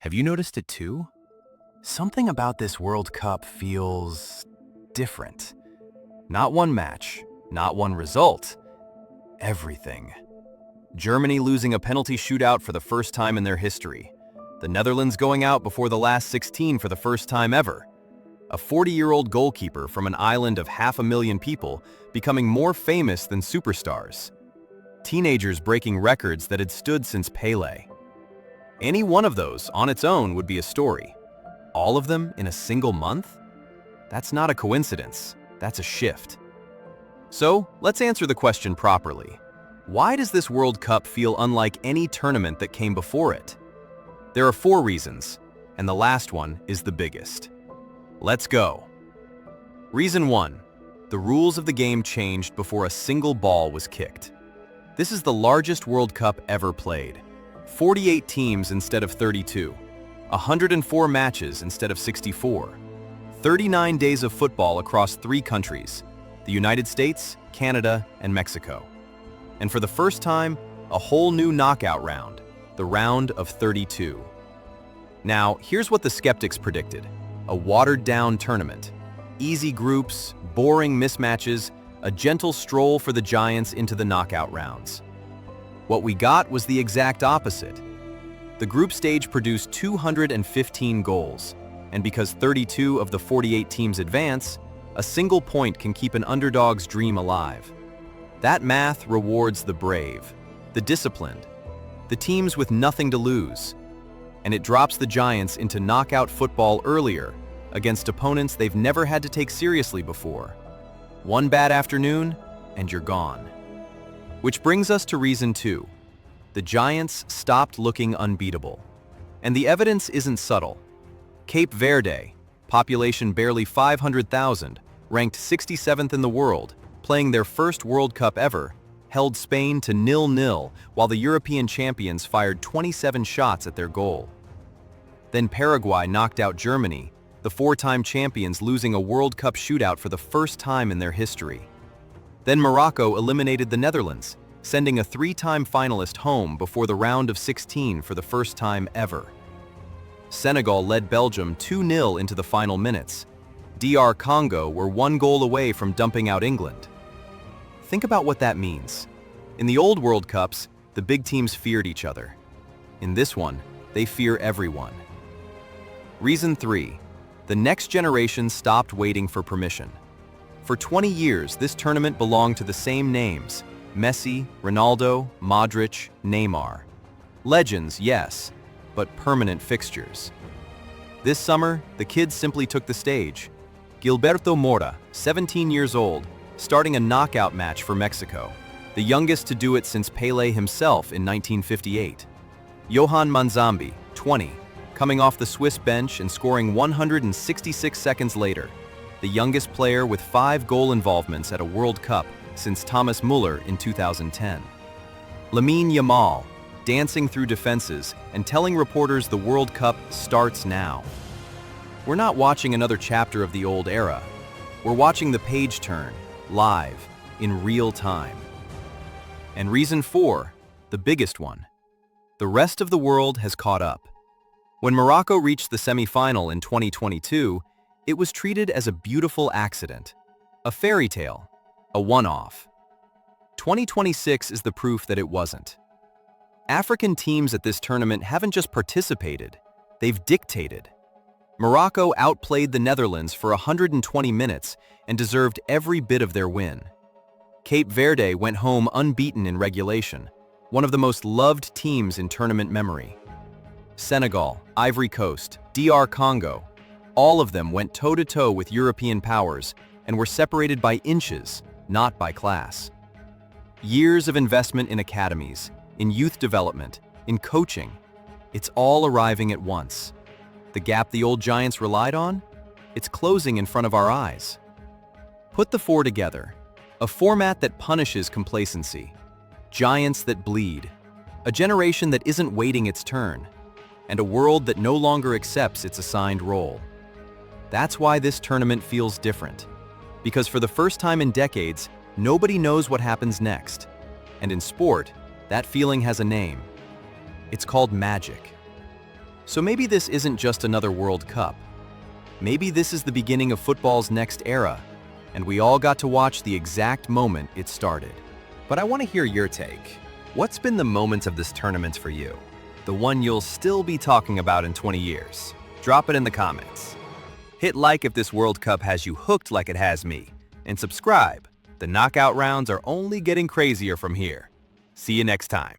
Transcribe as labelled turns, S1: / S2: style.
S1: Have you noticed it too? Something about this World Cup feels different. Not one match, not one result, everything. Germany losing a penalty shootout for the first time in their history. The Netherlands going out before the last 16 for the first time ever. A 40-year-old goalkeeper from an island of 500,000 people becoming more famous than superstars. Teenagers breaking records that had stood since Pelé. Any one of those on its own would be a story. All of them in a single month? That's not a coincidence, that's a shift. So, let's answer the question properly. Why does this World Cup feel unlike any tournament that came before it? There are 4 reasons, and the last one is the biggest. Let's go. Reason 1. The rules of the game changed before a single ball was kicked. This is the largest World Cup ever played. 48 teams instead of 32, 104 matches instead of 64, 39 days of football across 3 countries, the United States, Canada, and Mexico. And for the first time, a whole new knockout round, the round of 32. Now, here's what the skeptics predicted: a watered-down tournament, easy groups, boring mismatches, a gentle stroll for the Giants into the knockout rounds. What we got was the exact opposite. The group stage produced 215 goals, and because 32 of the 48 teams advance, a single point can keep an underdog's dream alive. That math rewards the brave, the disciplined, the teams with nothing to lose, and it drops the Giants into knockout football earlier against opponents they've never had to take seriously before. One bad afternoon, and you're gone. Which brings us to reason 2. The Giants stopped looking unbeatable. And the evidence isn't subtle. Cape Verde, population barely 500,000, ranked 67th in the world, playing their first World Cup ever, held Spain to 0-0 while the European champions fired 27 shots at their goal. Then Paraguay knocked out Germany, the 4-time champions losing a World Cup shootout for the first time in their history. Then Morocco eliminated the Netherlands, sending a 3-time finalist home before the round of 16 for the first time ever. Senegal led Belgium 2-0 into the final minutes. DR Congo were 1 goal away from dumping out England. Think about what that means. In the old World Cups, the big teams feared each other. In this one, they fear everyone. Reason 3. The next generation stopped waiting for permission. For 20 years, this tournament belonged to the same names: Messi, Ronaldo, Modric, Neymar. Legends, yes, but permanent fixtures. This summer, the kids simply took the stage. Gilberto Mora, 17 years old, starting a knockout match for Mexico, the youngest to do it since Pelé himself in 1958. Johan Manzambi, 20, coming off the Swiss bench and scoring 166 seconds later, the youngest player with 5 goal involvements at a World Cup since Thomas Müller in 2010. Lamine Yamal, dancing through defenses and telling reporters the World Cup starts now. We're not watching another chapter of the old era. We're watching the page turn, live, in real time. And reason 4, the biggest one. The rest of the world has caught up. When Morocco reached the semi-final in 2022, it was treated as a beautiful accident, a fairy tale, a one-off. 2026 is the proof that it wasn't. African teams at this tournament haven't just participated, they've dictated. Morocco outplayed the Netherlands for 120 minutes and deserved every bit of their win. Cape Verde went home unbeaten in regulation, one of the most loved teams in tournament memory. Senegal, Ivory Coast, DR Congo, all of them went toe-to-toe with European powers and were separated by inches, not by class. Years of investment in academies, in youth development, in coaching, it's all arriving at once. The gap the old Giants relied on? It's closing in front of our eyes. Put the 4 together, a format that punishes complacency, giants that bleed, a generation that isn't waiting its turn, and a world that no longer accepts its assigned role. That's why this tournament feels different. Because for the first time in decades, nobody knows what happens next. And in sport, that feeling has a name. It's called magic. So maybe this isn't just another World Cup. Maybe this is the beginning of football's next era, and we all got to watch the exact moment it started. But I want to hear your take. What's been the moment of this tournament for you? The one you'll still be talking about in 20 years? Drop it in the comments. Hit like if this World Cup has you hooked like it has me, and subscribe. The knockout rounds are only getting crazier from here. See you next time.